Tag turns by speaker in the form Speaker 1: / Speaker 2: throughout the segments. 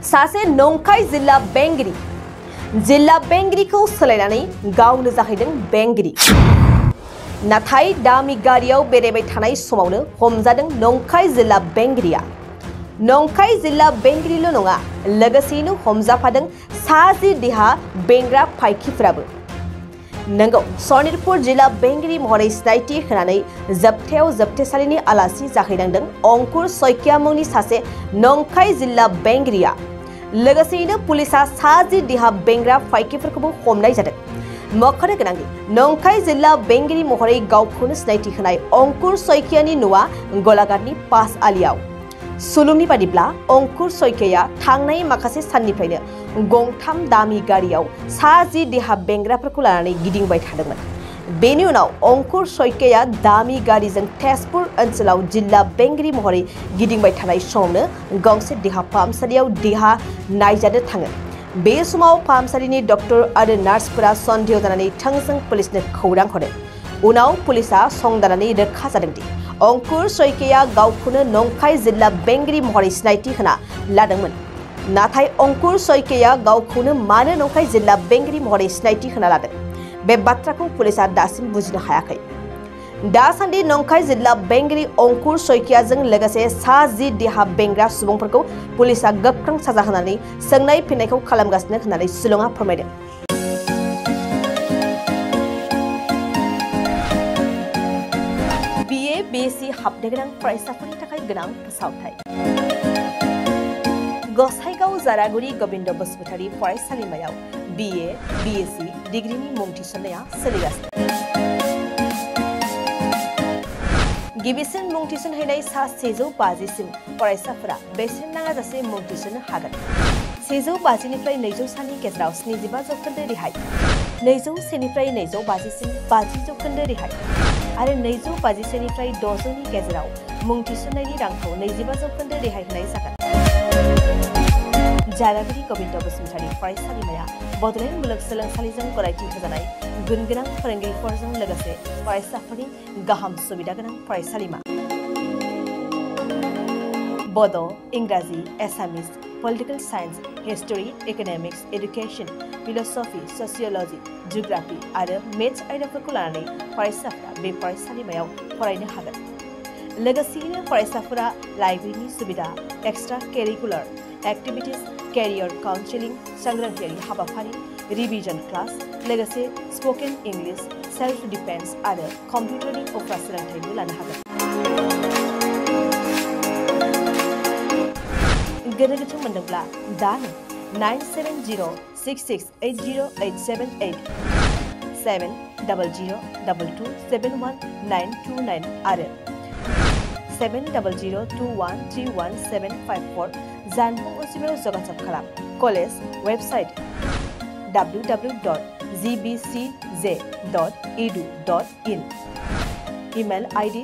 Speaker 1: सासे नंखाय जिल्ला बेंगिरिखौ सोलायनानै गावनो जाहैदों बेंगिरि। नाथाय दामि गारियाव बेरायबाय थानाय समावनो हमजादों नंखाय जिल्ला बेंगिरिया। नंखाय जिल्ला बेंगिरिल' नङा, लोगोसेयैनो हमजाफादों 60 देहा बेंग्रा फायखिफोराबो। नंगौ, सनितपुर जिल्ला बेंगिरि महरै सिनायथि होनानै जोबथायाव जोबथेसालिनि आलासि जाहैनांदों अंकुर सयकिया मुंनि सासे नंखाय जिल्ला बेंगिरिया। लोगोसेयैनो पुलिसा 60 देहा बेंग्रा फायखिफोरखौबो हमनाय जादों। मख'नो गोनांदि नंखाय जिल्ला बेंगिरि महरै गावखौनो सिनायथि होनाय अंकुर सयकियानि न'आ गलाघाटनि पास आलियाव। सुलुंनि बादिब्ला अंकुर सयकियाया थांनाय माखासे साननिफ्रायनो गंथाम दामि गारियाव 60 देहा बेंग्राफोरखौ लानानै गिदिंबाय थादोंमोन। बेनि उनाव अंकुर सयकियाया दामि गारिजों तेजपुर ओनसोलाव जिल्ला बेंगिरि महरै गिदिंबाय थानाय समावनो गंसे देहा फाहामसालियाव देहा नायजानो थाङो। बे समाव फाहामसालिनि डक्टर आरो नार्सफोरा सन्देह जानानै थोंजों पुलिसनो खौरां हरो। उनाव पुलिसा संदाननानै रोखा जादोंदि अंकुर सयकियाया गावखौनो नंखाय जिल्ला बेंगिरि महरै सिनायथि होना लादोंमोन। नाथाय अंकुर सयकियाया गावखौनो मानो नंखाय जिल्ला बेंगिरि महरै सिनायथि होना लादों, बे बाथ्राखौ पुलिसा दासिम बुजिनो हायाखै। दासान्दि नंखाय जिल्ला बेंगिरि अंकुर सयकियाजों लोगोसे 60 देहा बेंग्रा सुबुंफोरखौ पुलिसा गोख्रों साजा होनानै सोंनाय फिननायखौ खालामगासिनो होननानै सुलुङा फोरमायदों। BA BSc हाबनो गोनां फरायसाफोरनि थाखाय गोनां फोसावथाय। गसाइगाव जारागुरि गोविन्द बसुमतारी फरायसालिमायाव BA BSc डिग्रीनि मुं थिसननाया सोलिगासिनो। गिबिसिन मुं थिसनहैनाय सा 150 सिम फरायसाफोरा बेसेन नाङाजासे मुं थिसननो हागोन। 150 निफ्राय 200 सानि गेजेराव 75% रेहाय, 201 निफ्राय 250 सिम 50% रेहाय आरो 251 निफ्राय 600 नि गेजेराव मुं थिसननायनि रांखौ 25% रेहाय होनाय जागोन। जारागुरि गोविन्द बसुमतारी फरायसालिमाया बड'लेण्ड मुलुगसोलोंसालिजों गनायथि होजानाय गुनगोनां फोरोंगिरिफोरजों लोगोसे फरायसाफोरनि गाहाम सुबिदा गोनां फरायसालिमा। बड', इंराजि, Assamese, political signs, history, economics, education, philosophy, sociology, geography आरो मेथ्स आयदाफोरखौ लानानै फरायसाफोरा बे फरायसालिमायाव फरायनो हागोन। लोगोसेयैनो फरायसाफोरा लाइब्रेरिनि सुबिदा, extra curricular activities, career counselling, सांग्रांथियारि हाबाफारि, रिविजन क्लास, लोगोसे स्पोकन इंग्लिश, सेल्फ डिफेन्स आरो कम्पिउटारनि उफ्रा सोलोंथायबो लानो हागोन। गोनो गोथो मोनदोंब्ला दानो 9706680878 70022271929 आरो 7002131754 जानबुं अनजिमायाव जगाजग खालाम। College website www.gbcj.edu.in, email ID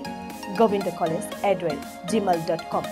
Speaker 1: govindcollege@gmail.com।